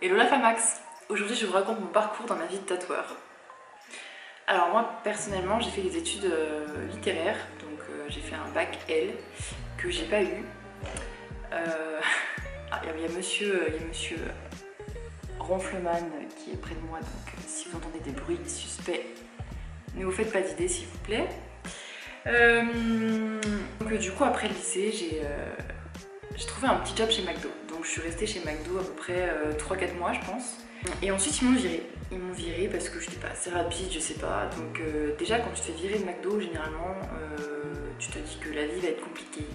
Hello la Famax. Aujourd'hui je vous raconte mon parcours dans ma vie de tatoueur. Alors moi personnellement j'ai fait des études littéraires, donc j'ai fait un bac L que j'ai pas eu. Il y a monsieur Ronfleman qui est près de moi, donc si vous entendez des bruits suspects, ne vous faites pas d'idée s'il vous plaît. Donc du coup après le lycée j'ai trouvé un petit job chez McDo. Donc je suis restée chez McDo à peu près 3-4 mois je pense. Et ensuite ils m'ont virée. Ils m'ont virée parce que je n'étais pas assez rapide, je sais pas. Donc déjà quand tu te fais virer de McDo, généralement tu te dis que la vie va être compliquée.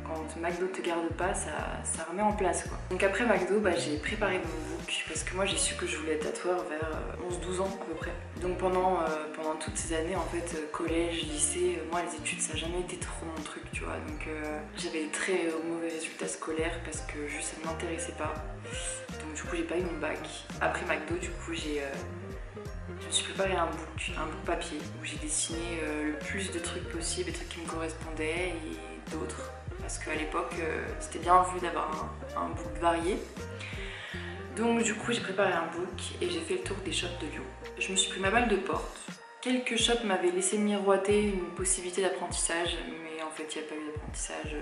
Quand McDo te garde pas, ça remet en place quoi. Donc après McDo, j'ai préparé mon book parce que moi j'ai su que je voulais être tatoueur vers 11-12 ans à peu près. Donc pendant toutes ces années en fait, collège, lycée, moi les études ça n'a jamais été trop mon truc tu vois. Donc j'avais des très mauvais résultats scolaires parce que juste ça ne m'intéressait pas. Donc du coup j'ai pas eu mon bac. Après McDo du coup je me suis préparé un book papier où j'ai dessiné le plus de trucs possible, des trucs qui me correspondaient et d'autres. Parce qu'à l'époque, c'était bien vu d'avoir un book varié. Donc du coup, j'ai préparé un book et j'ai fait le tour des shops de Lyon. Je me suis pris ma balle de porte. Quelques shops m'avaient laissé miroiter une possibilité d'apprentissage, mais en fait, il n'y a pas eu d'apprentissage.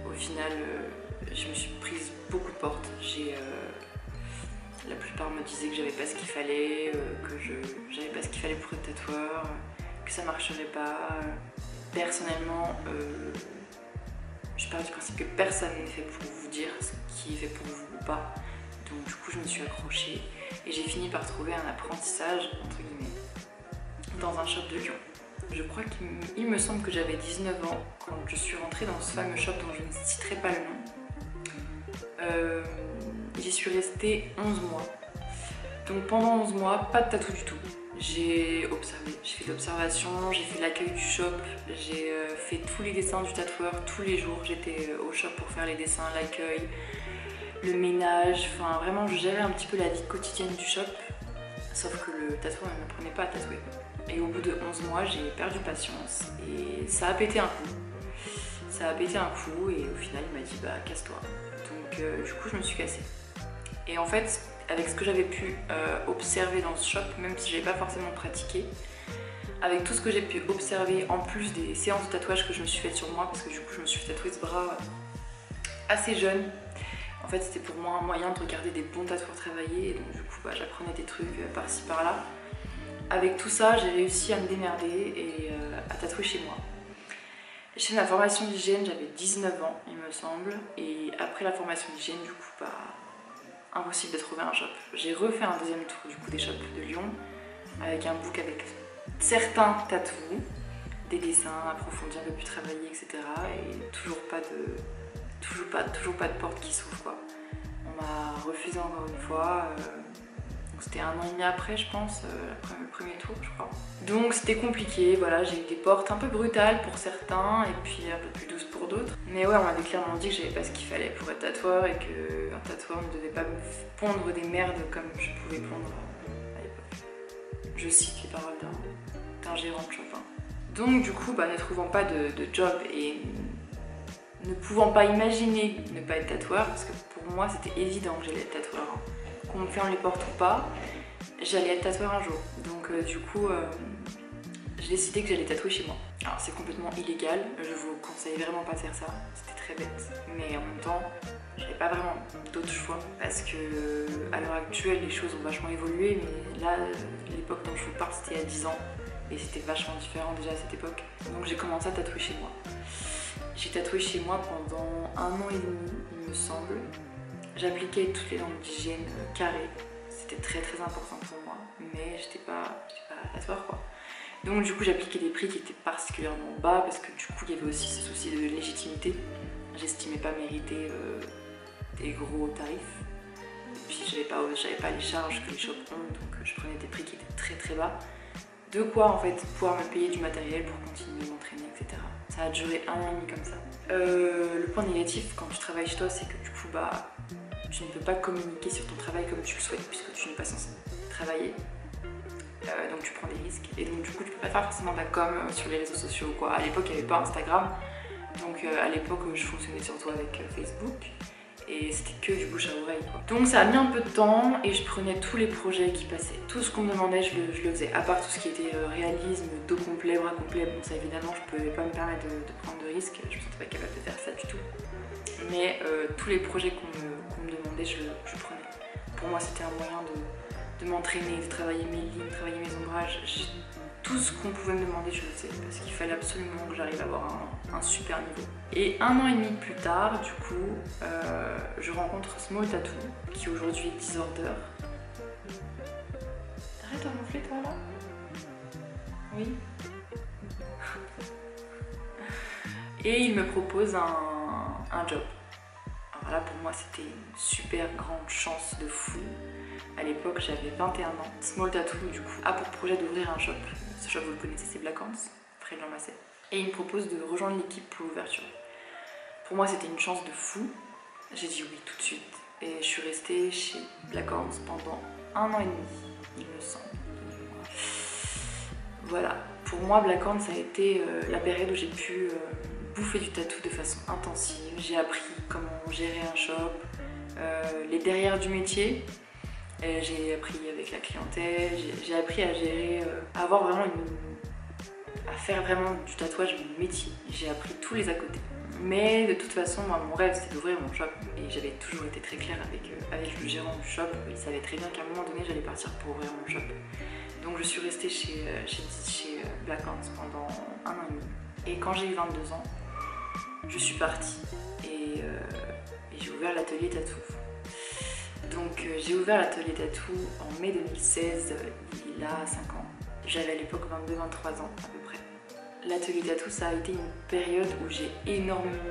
Au final, je me suis prise beaucoup de portes. La plupart me disaient que j'avais pas ce qu'il fallait, que j'avais pas ce qu'il fallait pour être tatoueur, que ça marcherait pas. Personnellement, je pars du principe que personne n'est fait pour vous dire ce qui est fait pour vous ou pas. Donc du coup je me suis accrochée et j'ai fini par trouver un apprentissage entre guillemets dans un shop de Lyon. Je crois qu'il me semble que j'avais 19 ans quand je suis rentrée dans ce fameux shop dont je ne citerai pas le nom. J'y suis restée 11 mois. Donc pendant 11 mois, pas de tatou du tout. J'ai observé, j'ai fait de l'observation, j'ai fait l'accueil du shop, j'ai fait tous les dessins du tatoueur tous les jours. J'étais au shop pour faire les dessins, l'accueil, le ménage, enfin vraiment je gérais un petit peu la vie quotidienne du shop. Sauf que le tatoueur ne m'apprenait pas à tatouer. Et au bout de 11 mois, j'ai perdu patience et ça a pété un coup. Ça a pété un coup et au final il m'a dit casse-toi. Donc du coup je me suis cassée. Et en fait, avec ce que j'avais pu observer dans ce shop, même si je n'avais pas forcément pratiqué, avec tout ce que j'ai pu observer en plus des séances de tatouage que je me suis faites sur moi, parce que du coup je me suis tatoué ce bras assez jeune. En fait c'était pour moi un moyen de regarder des bons tatoueurs travailler et donc du coup j'apprenais des trucs par-ci par-là. Avec tout ça j'ai réussi à me démerder et à tatouer chez moi. J'ai fait ma formation d'hygiène, j'avais 19 ans il me semble, et après la formation d'hygiène du coup impossible de trouver un shop. J'ai refait un deuxième tour du coup des shops de Lyon avec un book avec certains tatous, des dessins approfondis, un peu plus travaillés, etc. Et toujours pas de porte qui s'ouvre quoi. On m'a refusé encore une fois. C'était 1 an et demi après je pense, le premier tour je crois. Donc c'était compliqué, voilà, j'ai eu des portes un peu brutales pour certains et puis un peu plus douces pour d'autres. Mais ouais, on m'avait clairement dit que j'avais pas ce qu'il fallait pour être tatoueur et qu'un tatoueur ne devait pas me pondre des merdes comme je pouvais pondre à l'époque. Je cite les paroles d'un gérant de shop. Donc du coup, ne trouvant pas de job et ne pouvant pas imaginer ne pas être tatoueur, parce que pour moi c'était évident que j'allais être tatoueur. Qu'on me ferme les portes ou pas, j'allais être tatoueur un jour. Donc du coup, j'ai décidé que j'allais tatouer chez moi. Alors c'est complètement illégal, je vous conseille vraiment pas de faire ça, c'était très bête. Mais en même temps, j'avais pas vraiment d'autre choix parce que à l'heure actuelle les choses ont vachement évolué, mais là, l'époque dont je vous parle c'était il y a 10 ans et c'était vachement différent déjà à cette époque. Donc j'ai commencé à tatouer chez moi. J'ai tatoué chez moi pendant 1 an et demi, il me semble. J'appliquais toutes les normes d'hygiène carrées, c'était très important pour moi, mais j'étais pas tatoueur quoi. Donc du coup j'appliquais des prix qui étaient particulièrement bas parce que du coup il y avait aussi ce souci de légitimité. J'estimais pas mériter des gros tarifs. Et puis j'avais pas les charges que les shops ont, donc je prenais des prix qui étaient très bas. De quoi en fait pouvoir me payer du matériel pour continuer m'entraîner, etc. Ça a duré 1 an et demi comme ça. Le point négatif quand tu travailles chez toi, c'est que du coup tu ne peux pas communiquer sur ton travail comme tu le souhaites puisque tu n'es pas censé travailler. Donc tu prends des risques et donc du coup tu peux pas faire forcément de la com sur les réseaux sociaux quoi. À l'époque il n'y avait pas Instagram, donc à l'époque je fonctionnais surtout avec Facebook et c'était que du bouche à oreille quoi. Donc ça a mis un peu de temps et je prenais tous les projets qui passaient. Tout ce qu'on me demandait je le faisais, à part tout ce qui était réalisme, dos complet, bras complet. Bon ça évidemment je pouvais pas me permettre de prendre de risques, je me sentais pas capable de faire ça du tout. Mais tous les projets qu'on me demandait je prenais. Pour moi c'était un moyen de m'entraîner, de travailler mes lignes, de travailler mes ombrages. Tout ce qu'on pouvait me demander, je le faisais parce qu'il fallait absolument que j'arrive à avoir un super niveau. Et 1 an et demi plus tard, du coup, je rencontre Small Tattoo, qui aujourd'hui est Disorder. Arrête de ronfler toi là. Oui. Et il me propose un job. Alors là, pour moi, c'était une super grande chance de fou. À l'époque, j'avais 21 ans. Small Tattoo, du coup, a pour projet d'ouvrir un shop. Ce shop, vous le connaissez, c'est Black Hands, près de l'Ambassadeur. Et il me propose de rejoindre l'équipe pour l'ouverture. Pour moi, c'était une chance de fou. J'ai dit oui tout de suite. Et je suis restée chez Black Hands pendant 1 an et demi, il me semble. Voilà. Pour moi, Black Hands, ça a été la période où j'ai pu bouffer du tatou de façon intensive. J'ai appris comment gérer un shop, les derrière du métier. J'ai appris avec la clientèle, j'ai appris à gérer, à avoir vraiment à faire vraiment du tatouage mon métier. J'ai appris tous les à côté. Mais de toute façon, moi, mon rêve c'était d'ouvrir mon shop et j'avais toujours été très claire avec le gérant du shop. Il savait très bien qu'à un moment donné j'allais partir pour ouvrir mon shop. Donc je suis restée chez Black Hands pendant 1 an et demi. Et quand j'ai eu 22 ans, je suis partie et j'ai ouvert l'atelier tatou. Donc j'ai ouvert l'atelier tatou en mai 2016, il a 5 ans. J'avais à l'époque 22-23 ans à peu près. L'atelier tatou, ça a été une période où j'ai énormément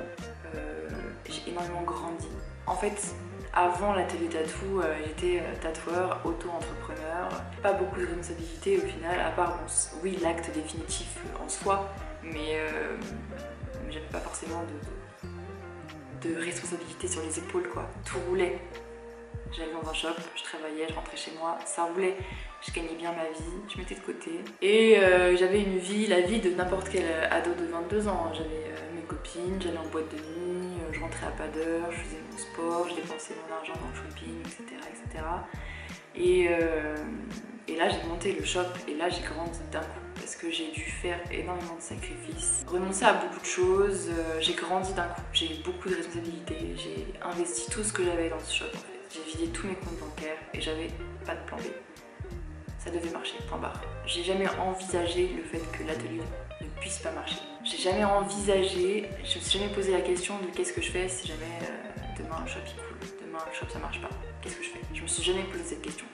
grandi. En fait, avant l'atelier tatou, j'étais tatoueur, auto-entrepreneur. Pas beaucoup de responsabilités au final, à part, bon, oui, l'acte définitif en soi, mais j'avais pas forcément de responsabilité sur les épaules, quoi. Tout roulait. J'allais dans un shop, je travaillais, je rentrais chez moi, ça roulait, je gagnais bien ma vie, je mettais de côté. Et j'avais une vie, la vie de n'importe quel ado de 22 ans. J'avais mes copines, j'allais en boîte de nuit, je rentrais à pas d'heure, je faisais mon sport, je dépensais mon argent dans le shopping, etc. Et là j'ai monté le shop et là j'ai grandi d'un coup parce que j'ai dû faire énormément de sacrifices, renoncer à beaucoup de choses, j'ai grandi d'un coup, j'ai eu beaucoup de responsabilités, j'ai investi tout ce que j'avais dans ce shop en fait. J'ai vidé tous mes comptes bancaires et j'avais pas de plan B. Ça devait marcher, point barre. J'ai jamais envisagé le fait que l'atelier ne puisse pas marcher. J'ai jamais envisagé, je me suis jamais posé la question de qu'est-ce que je fais si jamais demain le shop il coule, demain le shop ça marche pas. Qu'est-ce que je fais? Je me suis jamais posé cette question.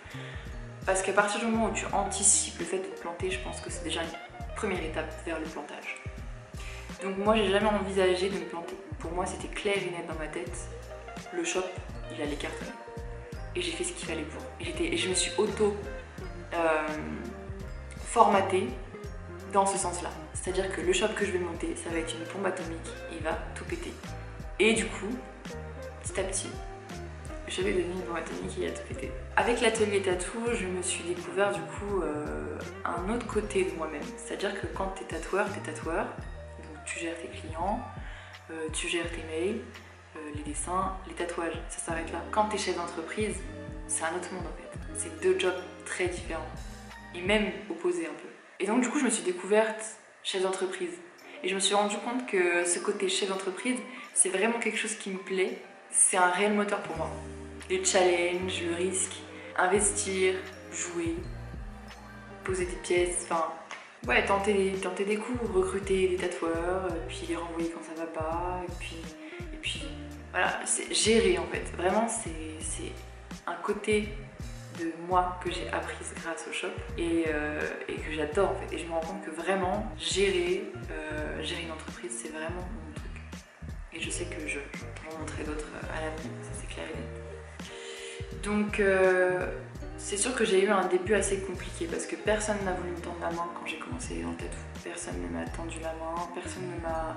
Parce qu'à partir du moment où tu anticipes le fait de te planter, je pense que c'est déjà une première étape vers le plantage. Donc moi j'ai jamais envisagé de me planter. Pour moi c'était clair et net dans ma tête. Le shop, il allait cartonner. Et j'ai fait ce qu'il fallait pour. Et je me suis formatée dans ce sens-là. C'est-à-dire que le shop que je vais monter, ça va être une bombe atomique, il va tout péter. Et du coup, petit à petit, je vais devenir une bombe atomique et il va tout péter. Avec l'atelier tatou, je me suis découvert du coup un autre côté de moi-même. C'est-à-dire que quand t'es tatoueur, donc tu gères tes clients, tu gères tes mails, les dessins, les tatouages, ça s'arrête là. Quand t'es chef d'entreprise, c'est un autre monde en fait. C'est 2 jobs très différents et même opposés un peu. Et donc du coup je me suis découverte chef d'entreprise et je me suis rendu compte que ce côté chef d'entreprise c'est vraiment quelque chose qui me plaît. C'est un réel moteur pour moi. Les challenges, le risque, investir, jouer, poser des pièces, enfin ouais, tenter des coups, recruter des tatoueurs, puis les renvoyer quand ça va pas, et puis voilà, c'est gérer en fait. Vraiment, c'est un côté de moi que j'ai apprise grâce au shop et que j'adore en fait. Et je me rends compte que vraiment, gérer une entreprise, c'est vraiment mon truc. Et je sais que je vais en montrer d'autres à l'avenir, ça c'est clair et net. Donc, c'est sûr que j'ai eu un début assez compliqué parce que personne n'a voulu me tendre la main quand j'ai commencé dans le tatou. Personne ne m'a tendu la main, personne ne m'a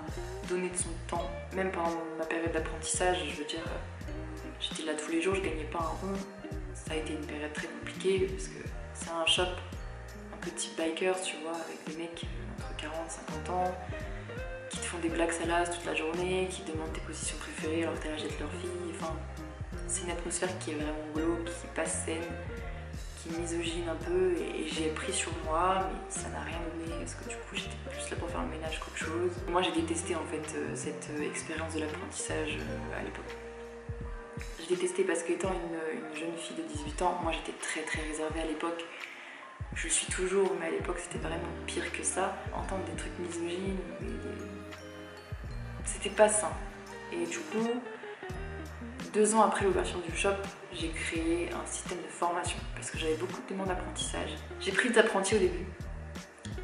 donné de son temps. Même pendant ma période d'apprentissage, je veux dire, j'étais là tous les jours, je gagnais pas un rond. Ça a été une période très compliquée parce que c'est un shop un peu type biker, tu vois, avec des mecs entre 40 et 50 ans qui te font des blagues salaces toute la journée, qui demandent tes positions préférées alors que t'es là jette leur fille. Enfin, c'est une atmosphère qui est vraiment glauque, qui est pas saine, qui misogyne un peu, et j'ai pris sur moi, mais ça n'a rien donné parce que du coup j'étais plus là pour faire le ménage qu'autre chose. Moi j'ai détesté en fait cette expérience de l'apprentissage à l'époque. J'ai détesté parce qu'étant une jeune fille de 18 ans, moi j'étais très réservée à l'époque. Je le suis toujours, mais à l'époque c'était vraiment pire que ça. Entendre des trucs misogynes, c'était pas sain. Et du coup, 2 ans après l'ouverture du shop, j'ai créé un système de formation parce que j'avais beaucoup de demandes d'apprentissage. J'ai pris des apprentis au début,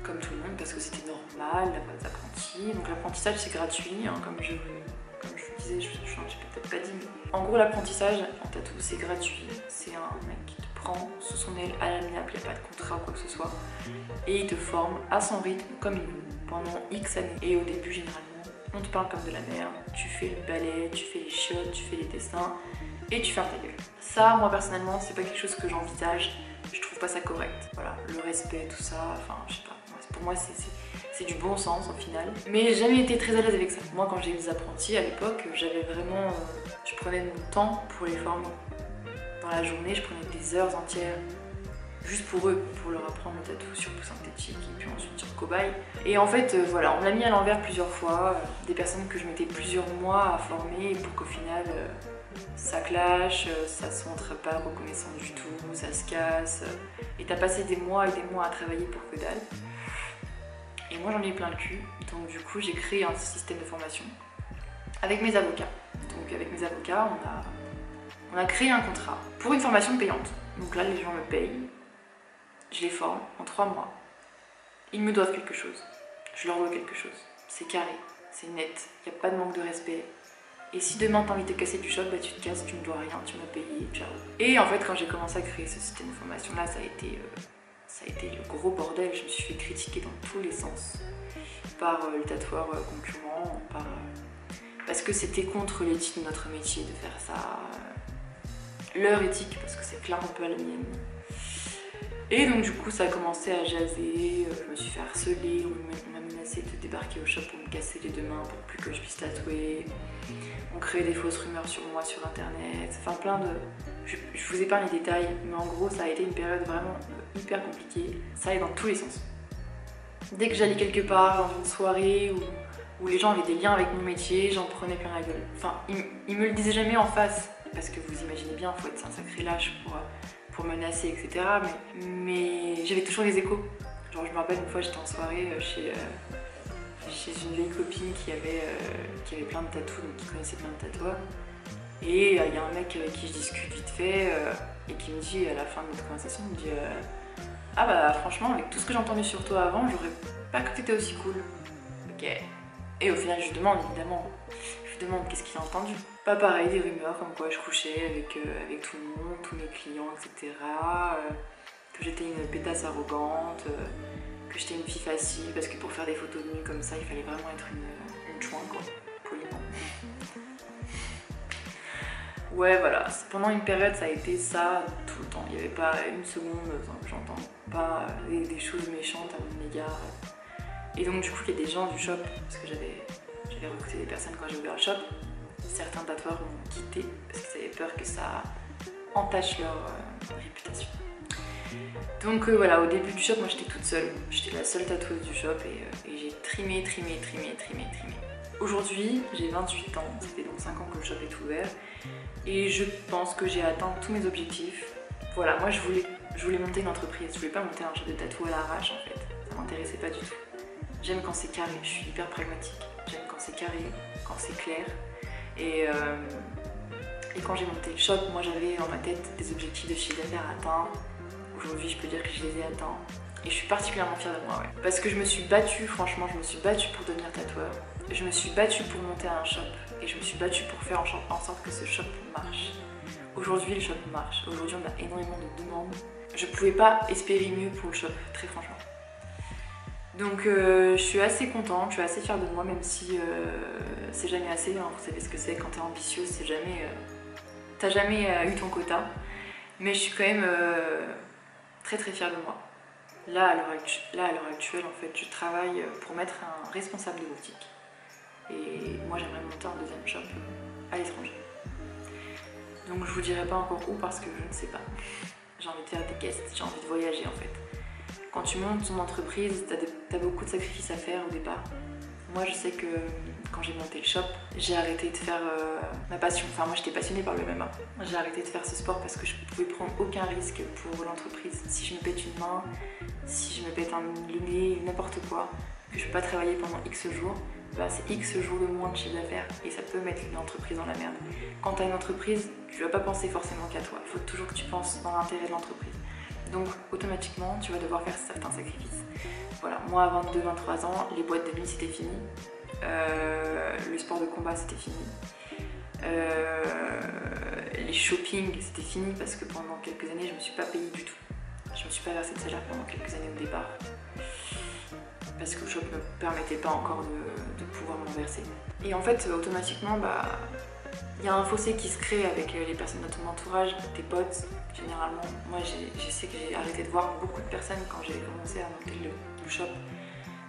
comme tout le monde, parce que c'était normal d'avoir des apprentis. Donc l'apprentissage c'est gratuit, hein, comme je vous disais, je n'ai peut-être pas dit, mais en gros l'apprentissage en tatou c'est gratuit. C'est un mec qui te prend sous son aile à l'amiable, il n'y a pas de contrat ou quoi que ce soit, et il te forme à son rythme, comme il veut, pendant X années. Et au début généralement, on te parle comme de la merde, tu fais le balai, tu fais les chiottes, tu fais les dessins et tu fermes ta gueule. Ça, moi personnellement, c'est pas quelque chose que j'envisage, je trouve pas ça correct. Voilà, le respect, tout ça, enfin, je sais pas, pour moi c'est du bon sens au final. Mais j'ai jamais été très à l'aise avec ça. Moi, quand j'ai eu des apprentis à l'époque, j'avais vraiment, je prenais de mon temps pour les former. Dans la journée, je prenais des heures entières juste pour eux, pour leur apprendre le tatou sur peau synthétique et puis ensuite sur cobaye. Et en fait, voilà, on me l'a mis à l'envers plusieurs fois, des personnes que je mettais plusieurs mois à former pour qu'au final, ça clash, ça se montre pas reconnaissant du tout, ça se casse, et t'as passé des mois et des mois à travailler pour que dalle. Et moi j'en ai plein le cul, donc du coup j'ai créé un système de formation avec mes avocats. Donc avec mes avocats, on a créé un contrat pour une formation payante. Donc là les gens me payent, je les forme en 3 mois. Ils me doivent quelque chose, je leur dois quelque chose. C'est carré, c'est net, il n'y a pas de manque de respect. Et si demain t'as envie de te casser du shop, bah tu te casses, tu me dois rien, tu m'as payé, ciao. Et en fait quand j'ai commencé à créer ce système de formation là, ça a été le gros bordel. Je me suis fait critiquer dans tous les sens par le tatoueur concurrent, parce que c'était contre l'éthique de notre métier de faire ça, leur éthique, parce que c'est clairement pas la mienne. Et donc du coup ça a commencé à jaser, je me suis fait harceler, on m'a menacé de débarquer au shop pour me casser les 2 mains pour plus que je puisse tatouer. On créait des fausses rumeurs sur moi sur internet, enfin plein de... Je vous épargne les détails, mais en gros ça a été une période vraiment hyper compliquée. Ça allait dans tous les sens. Dès que j'allais quelque part, dans une soirée où les gens avaient des liens avec mon métier, j'en prenais plein la gueule. Enfin, ils me le disaient jamais en face, parce que vous imaginez bien, il faut être un sacré lâche pour menacer, etc. Mais j'avais toujours les échos. Genre je me rappelle une fois j'étais en soirée chez une vieille copine qui avait plein de tatous, donc qui connaissait plein de tatoueurs. Et il y a un mec avec qui je discute vite fait et qui me dit à la fin de notre conversation, il me dit ah bah franchement avec tout ce que j'ai entendu sur toi avant, j'aurais pas cru que t'étais aussi cool. Ok. Et au final je lui demande évidemment, qu'est-ce qu'il a entendu. Pas pareil, des rumeurs comme quoi je couchais avec tout le monde, tous mes clients, etc. Que j'étais une pétasse arrogante, que j'étais une fille facile, parce que pour faire des photos de nu comme ça, il fallait vraiment être une chouin quoi, poliment. Ouais voilà, pendant une période ça a été ça tout le temps. Il n'y avait pas une seconde sans que j'entende pas des choses méchantes à mon égard. Et donc du coup il y a des gens du shop, parce que j'avais recruté des personnes quand j'ai ouvert le shop, certains tatoueurs m'ont quitté parce qu'ils avaient peur que ça entache leur réputation. Donc voilà, au début du shop, moi j'étais toute seule. J'étais la seule tatoueuse du shop et j'ai trimé. Aujourd'hui, j'ai 28 ans, ça fait donc 5 ans que le shop est ouvert et je pense que j'ai atteint tous mes objectifs. Voilà, moi je voulais monter une entreprise, je voulais pas monter un shop de tatou à l'arrache en fait, ça m'intéressait pas du tout. J'aime quand c'est carré, je suis hyper pragmatique, j'aime quand c'est carré, quand c'est clair. Et quand j'ai monté le shop, moi j'avais dans ma tête des objectifs de chiffre d'affaires atteints. Aujourd'hui je peux dire que je les ai atteints. Et je suis particulièrement fière de moi, ouais. Parce que je me suis battue, franchement, je me suis battue pour devenir tatoueur. Je me suis battue pour monter un shop. Et je me suis battue pour faire en sorte que ce shop marche. Aujourd'hui le shop marche. Aujourd'hui on a énormément de demandes. Je pouvais pas espérer mieux pour le shop, très franchement. Donc je suis assez contente, je suis assez fière de moi, même si c'est jamais assez, hein. Vous savez ce que c'est quand t'es ambitieuse, c'est jamais... t'as jamais eu ton quota. Mais je suis quand même très fière de moi. Là, à l'heure actuelle, en fait, je travaille pour mettre un responsable de boutique. Et moi j'aimerais monter un deuxième shop à l'étranger. Donc je vous dirai pas encore où parce que je ne sais pas. J'ai envie de faire des guests, j'ai envie de voyager en fait. Quand tu montes ton entreprise, t'as beaucoup de sacrifices à faire au départ. Moi je sais que quand j'ai monté le shop, j'ai arrêté de faire ma passion. Enfin moi j'étais passionnée par le MMA. J'ai arrêté de faire ce sport parce que je pouvais prendre aucun risque pour l'entreprise. Si je me pète une main, si je me pète le nez, n'importe quoi, que je peux pas travailler pendant X jours, bah c'est X jours de moins de chiffre d'affaires et ça peut mettre l'entreprise dans la merde. Quand tu as une entreprise, tu vas pas penser forcément qu'à toi. Il faut toujours que tu penses dans l'intérêt de l'entreprise. Donc automatiquement, tu vas devoir faire certains sacrifices. Voilà, moi à 22-23 ans, les boîtes de nuit c'était fini. Le sport de combat c'était fini. Les shopping c'était fini parce que pendant quelques années je me suis pas payée du tout. Je me suis pas versé de salaire pendant quelques années au départ. Parce que le shop ne me permettait pas encore de pouvoir m'en verser. Et en fait, automatiquement, il y a un fossé qui se crée avec les personnes de ton entourage, tes potes, généralement. Moi, je sais que j'ai arrêté de voir beaucoup de personnes quand j'ai commencé à monter le shop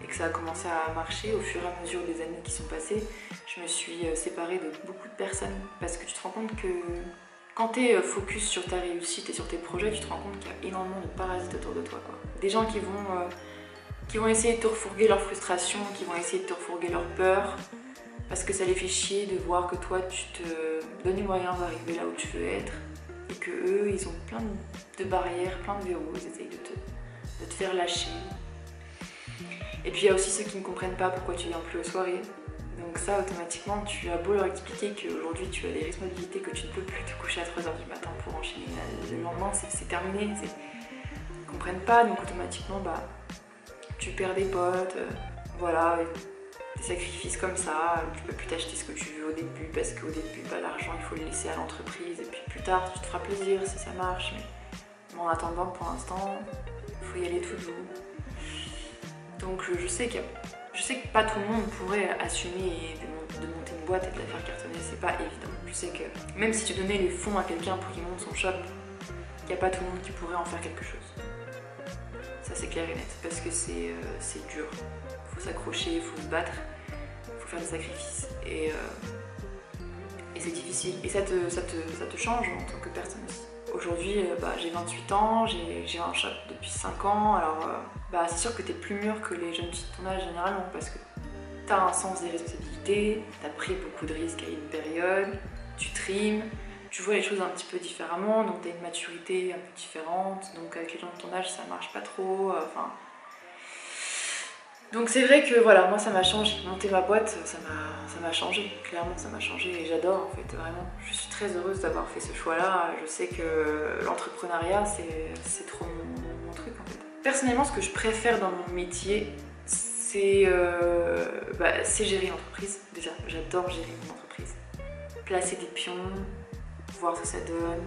et que ça a commencé à marcher au fur et à mesure des années qui sont passées. Je me suis séparée de beaucoup de personnes parce que tu te rends compte que quand tu es focus sur ta réussite et sur tes projets, tu te rends compte qu'il y a énormément de parasites autour de toi, quoi. Des gens qui vont essayer de te refourguer leur frustration, qui vont essayer de te refourguer leur peur, parce que ça les fait chier de voir que toi tu te donnes les moyens d'arriver là où tu veux être, et que eux ils ont plein de barrières, plein de verrous, ils essayent de te faire lâcher. Et puis il y a aussi ceux qui ne comprennent pas pourquoi tu viens plus aux soirées. Donc ça, automatiquement, tu as beau leur expliquer qu'aujourd'hui tu as des responsabilités, que tu ne peux plus te coucher à 3h du matin pour enchaîner. Le lendemain, c'est terminé. Ils ne comprennent pas, donc automatiquement, tu perds des potes, voilà, des sacrifices comme ça. Tu peux plus t'acheter ce que tu veux au début, parce qu'au début, l'argent, il faut le laisser à l'entreprise. Et puis plus tard, tu te feras plaisir si ça marche. Mais en attendant, pour l'instant, il faut y aller tout doux. Donc je sais que pas tout le monde pourrait assumer de monter une boîte et de la faire cartonner, c'est pas évident. Je sais que même si tu donnais les fonds à quelqu'un pour qu'il monte son shop, il n'y a pas tout le monde qui pourrait en faire quelque chose. Ça c'est clair et net, parce que c'est dur. Il faut s'accrocher, il faut se battre, il faut faire des sacrifices. Et c'est difficile. Et ça te change en tant que personne aussi. Aujourd'hui, j'ai 28 ans, j'ai un shop depuis 5 ans, alors c'est sûr que t'es plus mûr que les jeunes filles de ton âge généralement, parce que t'as un sens des responsabilités, t'as pris beaucoup de risques à une période, tu trimes, tu vois les choses un petit peu différemment, donc t'as une maturité un peu différente, donc avec les gens de ton âge ça marche pas trop, Donc c'est vrai que voilà, moi ça m'a changé, monter ma boîte ça m'a changé, clairement ça m'a changé et j'adore en fait, vraiment. Je suis très heureuse d'avoir fait ce choix-là, je sais que l'entrepreneuriat c'est trop mon truc en fait. Personnellement ce que je préfère dans mon métier c'est gérer l'entreprise, déjà j'adore gérer mon entreprise. Placer des pions, voir ce que ça donne,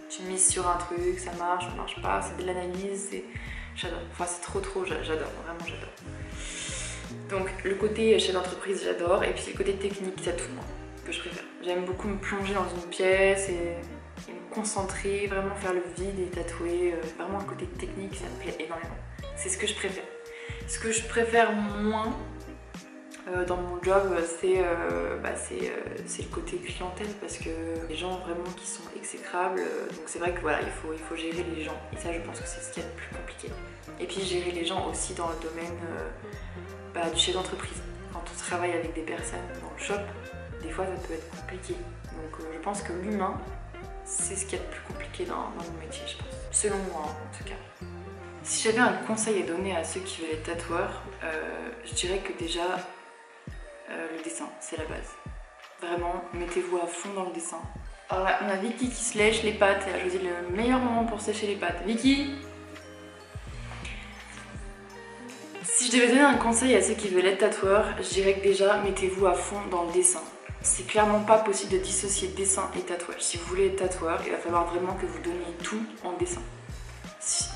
tu mises sur un truc, ça marche pas, c'est de l'analyse, j'adore, c'est trop j'adore, vraiment j'adore. Donc le côté chef d'entreprise j'adore, et puis le côté technique c'est tout moi que je préfère. J'aime beaucoup me plonger dans une pièce et me concentrer, vraiment faire le vide et tatouer, vraiment le côté technique ça me plaît énormément. C'est ce que je préfère. Ce que je préfère moins dans mon job c'est le côté clientèle, parce que les gens vraiment qui sont exécrables, donc c'est vrai que voilà il faut gérer les gens, et ça je pense que c'est ce qui est le plus compliqué. Et puis gérer les gens aussi dans le domaine du chef d'entreprise. Quand on travaille avec des personnes dans le shop, des fois ça peut être compliqué. Donc je pense que l'humain, c'est ce qui est le plus compliqué dans mon métier, je pense. Selon moi en tout cas. Si j'avais un conseil à donner à ceux qui veulent être tatoueurs, je dirais que déjà, le dessin, c'est la base. Vraiment, mettez-vous à fond dans le dessin. Alors là, on a Vicky qui se lèche les pattes, elle a choisi le meilleur moment pour sécher les pattes. Vicky! Si je devais donner un conseil à ceux qui veulent être tatoueurs, je dirais que déjà, mettez-vous à fond dans le dessin. C'est clairement pas possible de dissocier dessin et tatouage. Si vous voulez être tatoueur, il va falloir vraiment que vous donniez tout en dessin.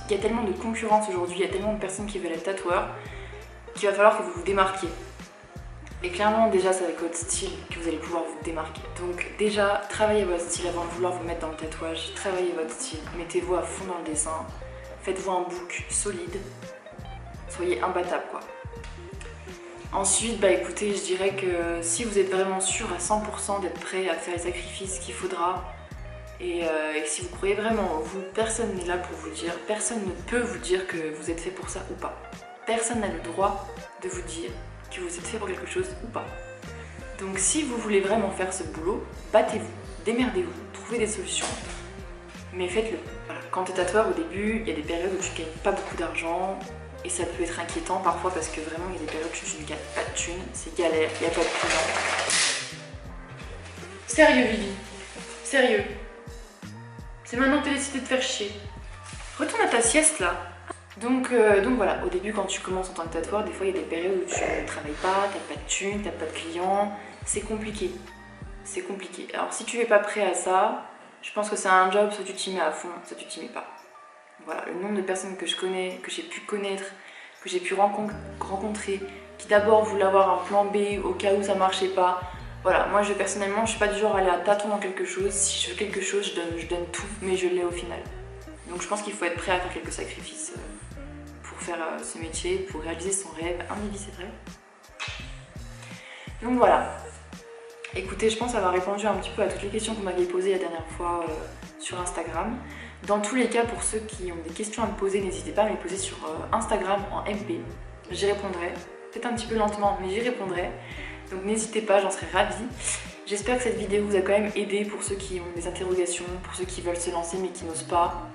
Il y a tellement de concurrence aujourd'hui, il y a tellement de personnes qui veulent être tatoueurs, qu'il va falloir que vous vous démarquiez. Et clairement, déjà, c'est avec votre style que vous allez pouvoir vous démarquer. Donc déjà, travaillez votre style avant de vouloir vous mettre dans le tatouage. Travaillez votre style, mettez-vous à fond dans le dessin. Faites-vous un book solide. Soyez imbattable, quoi. Ensuite, bah écoutez, je dirais que si vous êtes vraiment sûr à 100% d'être prêt à faire les sacrifices qu'il faudra, et si vous croyez vraiment en vous, personne n'est là pour vous dire, personne ne peut vous dire que vous êtes fait pour ça ou pas. Personne n'a le droit de vous dire que vous êtes fait pour quelque chose ou pas. Donc si vous voulez vraiment faire ce boulot, battez-vous, démerdez-vous, trouvez des solutions, mais faites-le. Voilà. Quand tu es tatoueur au début, il y a des périodes où tu gagnes pas beaucoup d'argent, et ça peut être inquiétant parfois parce que vraiment il y a des périodes où tu ne gagnes pas de thunes, c'est galère, il n'y a pas de clients. Sérieux Vivi, sérieux. C'est maintenant que tu as décidé de te faire chier. Retourne à ta sieste là. Donc voilà, au début quand tu commences en tant que tatoueur, des fois il y a des périodes où tu ne travailles pas, t'as pas de thunes, t'as pas de clients, c'est compliqué. C'est compliqué. Alors si tu n'es pas prêt à ça, je pense que c'est un job, soit tu t'y mets à fond, soit tu t'y mets pas. Voilà, le nombre de personnes que je connais, que j'ai pu connaître, que j'ai pu rencontrer, qui d'abord voulaient avoir un plan B au cas où ça marchait pas. Voilà, moi personnellement, je suis pas du genre à aller à tâtons dans quelque chose. Si je veux quelque chose, je donne tout, mais je l'ai au final. Donc je pense qu'il faut être prêt à faire quelques sacrifices pour faire ce métier, pour réaliser son rêve. Hein, Vivi, c'est vrai. Donc voilà. Écoutez, je pense avoir répondu un petit peu à toutes les questions que vous m'aviez posées la dernière fois sur Instagram. Dans tous les cas, pour ceux qui ont des questions à me poser, n'hésitez pas à me les poser sur Instagram en MP. J'y répondrai, peut-être un petit peu lentement, mais j'y répondrai. Donc n'hésitez pas, j'en serai ravie. J'espère que cette vidéo vous a quand même aidé pour ceux qui ont des interrogations, pour ceux qui veulent se lancer mais qui n'osent pas.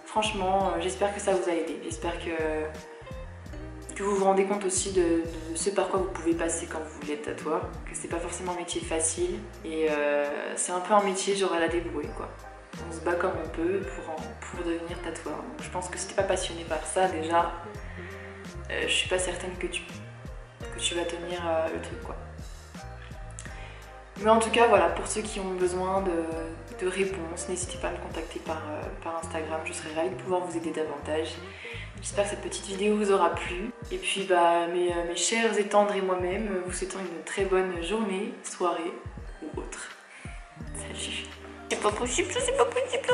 Franchement, j'espère que ça vous a aidé. J'espère que vous vous rendez compte aussi de ce par quoi vous pouvez passer quand vous voulez être tatoueur, que c'est pas forcément un métier facile et c'est un peu un métier genre à la dévouée quoi. On se bat comme on peut pour devenir tatoueur. Donc je pense que si t'es pas passionné par ça déjà, je suis pas certaine que tu vas tenir le truc quoi. Mais en tout cas voilà, pour ceux qui ont besoin de réponses, n'hésitez pas à me contacter par Instagram, je serai ravie de pouvoir vous aider davantage. J'espère que cette petite vidéo vous aura plu. Et puis bah mes chers et tendres et moi-même, vous souhaitons une très bonne journée, soirée ou autre. Salut. C'est pas possible, ça c'est pas possible.